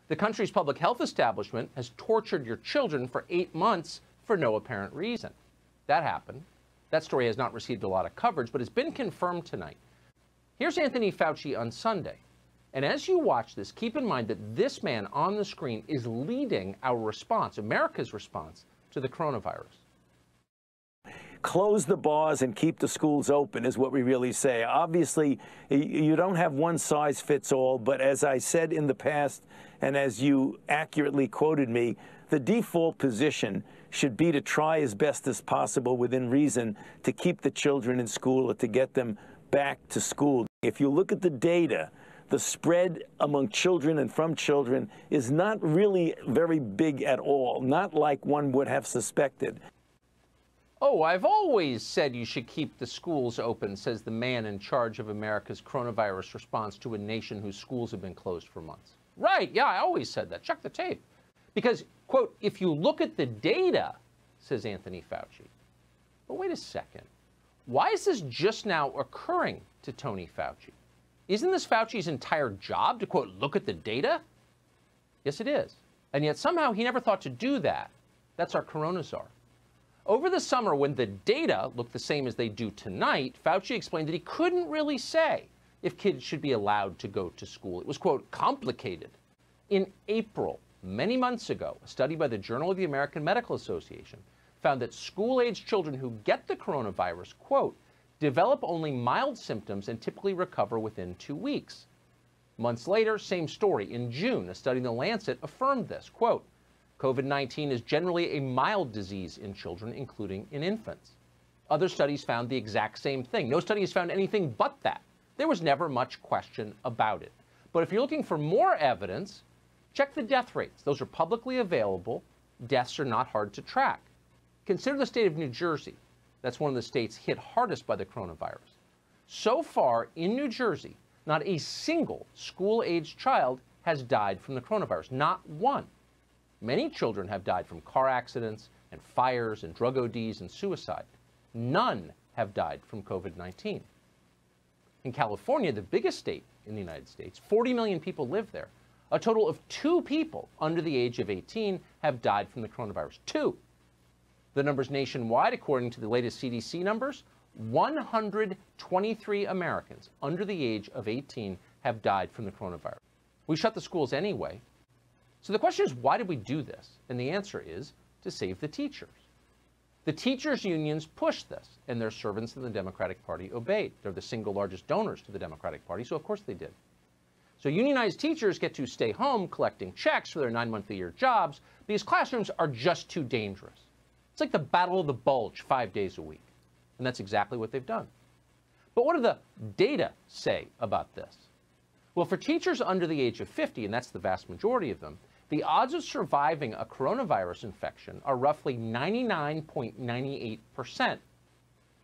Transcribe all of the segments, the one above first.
The country's public health establishment has tortured your children for 8 months for no apparent reason. That happened. That story has not received a lot of coverage, but has been confirmed tonight. Here's Anthony Fauci on Sunday. And as you watch this, keep in mind that this man on the screen is leading our response, America's response, to the coronavirus. Close the bars and keep the schools open is what we really say. Obviously, you don't have one size fits all, but as I said in the past, and as you accurately quoted me, the default position should be to try as best as possible within reason to keep the children in school or to get them back to school. If you look at the data, the spread among children and from children is not really very big at all, not like one would have suspected. Oh, I've always said you should keep the schools open, says the man in charge of America's coronavirus response to a nation whose schools have been closed for months. Right, yeah, I always said that. Check the tape. Because, quote, if you look at the data, says Anthony Fauci. But wait a second. Why is this just now occurring to Tony Fauci? Isn't this Fauci's entire job to, quote, look at the data? Yes, it is. And yet somehow he never thought to do that. That's our corona czar. Over the summer, when the data looked the same as they do tonight, Fauci explained that he couldn't really say if kids should be allowed to go to school. It was, quote, complicated. In April, many months ago, a study by the Journal of the American Medical Association found that school-aged children who get the coronavirus, quote, develop only mild symptoms and typically recover within 2 weeks. Months later, same story. In June, a study in The Lancet affirmed this, quote, COVID-19 is generally a mild disease in children, including in infants. Other studies found the exact same thing. No study has found anything but that. There was never much question about it. But if you're looking for more evidence, check the death rates. Those are publicly available. Deaths are not hard to track. Consider the state of New Jersey. That's one of the states hit hardest by the coronavirus. So far, in New Jersey, not a single school-aged child has died from the coronavirus. Not one. Many children have died from car accidents and fires and drug ODs and suicide. None have died from COVID-19. In California, the biggest state in the United States, 40 million people live there. A total of 2 people under the age of 18 have died from the coronavirus. 2. The numbers nationwide, according to the latest CDC numbers, 123 Americans under the age of 18 have died from the coronavirus. We shut the schools anyway. So the question is, why did we do this? And the answer is to save the teachers. The teachers' unions pushed this, and their servants in the Democratic Party obeyed. They're the single largest donors to the Democratic Party, so of course they did. So unionized teachers get to stay home collecting checks for their 9-month-a-year jobs because classrooms are just too dangerous. It's like the Battle of the Bulge 5 days a week. And that's exactly what they've done. But what do the data say about this? Well, for teachers under the age of 50, and that's the vast majority of them, the odds of surviving a coronavirus infection are roughly 99.98%.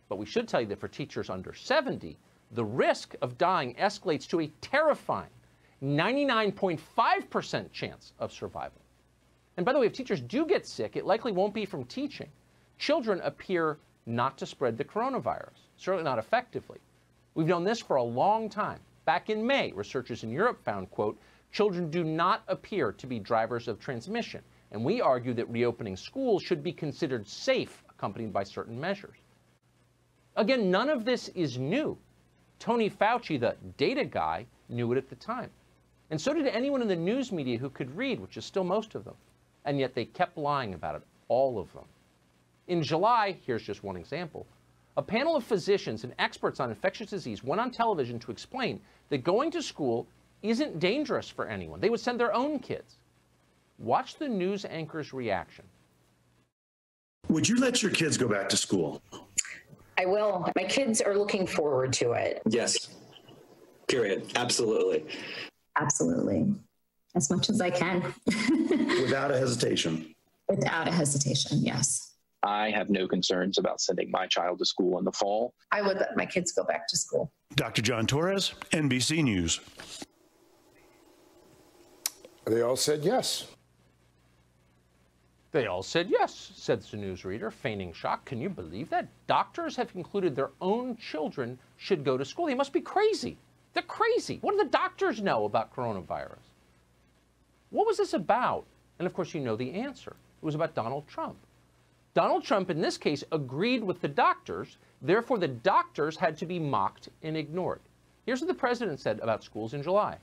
But we should tell you that for teachers under 70, the risk of dying escalates to a terrifying 99.5% chance of survival. And by the way, if teachers do get sick, it likely won't be from teaching. Children appear not to spread the coronavirus, certainly not effectively. We've known this for a long time. Back in May, researchers in Europe found, quote, children do not appear to be drivers of transmission, and we argue that reopening schools should be considered safe, accompanied by certain measures. Again, none of this is new. Tony Fauci, the data guy, knew it at the time. And so did anyone in the news media who could read, which is still most of them. And yet they kept lying about it, all of them. In July, here's just one example, a panel of physicians and experts on infectious disease went on television to explain that going to school isn't dangerous for anyone. They would send their own kids. Watch the news anchor's reaction. Would you let your kids go back to school? I will. My kids are looking forward to it. Yes. Period. Absolutely. Absolutely. As much as I can. Without a hesitation. Without a hesitation, yes. I have no concerns about sending my child to school in the fall. I would let my kids go back to school. Dr. John Torres, NBC News. They all said yes. They all said yes, said the newsreader, feigning shock. Can you believe that? Doctors have concluded their own children should go to school. They must be crazy. They're crazy. What do the doctors know about coronavirus? What was this about? And of course, you know the answer. It was about Donald Trump. Donald Trump, in this case, agreed with the doctors. Therefore, the doctors had to be mocked and ignored. Here's what the president said about schools in July.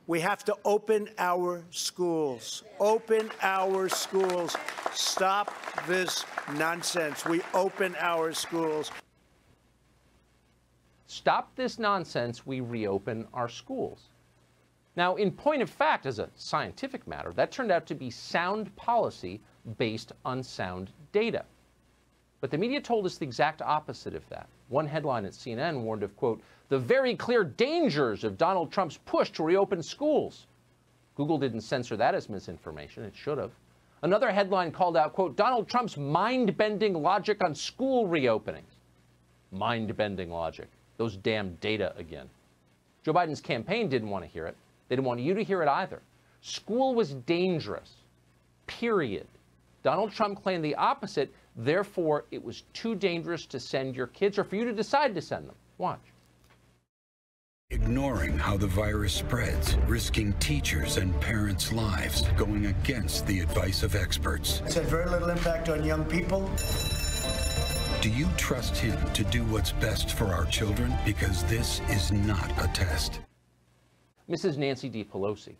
We have to open our schools. Open our schools. Stop this nonsense. We open our schools. Stop this nonsense. We reopen our schools. Now, in point of fact, as a scientific matter, that turned out to be sound policy based on sound data. But the media told us the exact opposite of that. One headline at CNN warned of, quote, the very clear dangers of Donald Trump's push to reopen schools. Google didn't censor that as misinformation. It should have. Another headline called out, quote, Donald Trump's mind-bending logic on school reopenings. Mind-bending logic. Those damn data again. Joe Biden's campaign didn't want to hear it. They didn't want you to hear it either. School was dangerous. Period. Donald Trump claimed the opposite. Therefore, it was too dangerous to send your kids or for you to decide to send them. Watch. Ignoring how the virus spreads, risking teachers and parents' lives, going against the advice of experts. It's had very little impact on young people. Do you trust him to do what's best for our children? Because this is not a test. Mrs. Nancy D. Pelosi.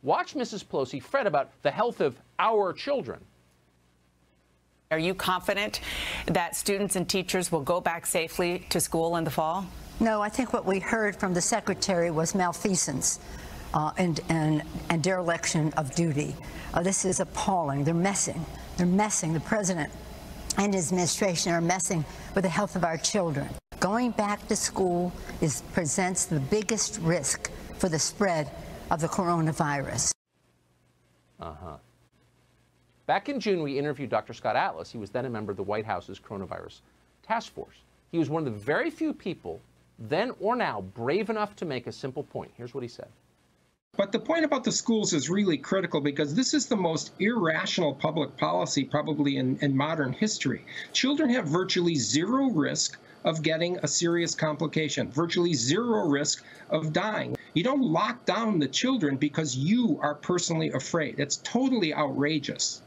Watch Mrs. Pelosi fret about the health of our children. Are you confident that students and teachers will go back safely to school in the fall? No, I think what we heard from the secretary was malfeasance and dereliction of duty. This is appalling. They're messing. They're messing. The president and his administration are messing with the health of our children. Going back to school presents the biggest risk for the spread of the coronavirus. Back in June, we interviewed Dr. Scott Atlas. He was then a member of the White House's coronavirus task force. He was one of the very few people, then or now, brave enough to make a simple point. Here's what he said. But the point about the schools is really critical because this is the most irrational public policy probably in modern history. Children have virtually zero risk of getting a serious complication, virtually zero risk of dying. You don't lock down the children because you are personally afraid. It's totally outrageous.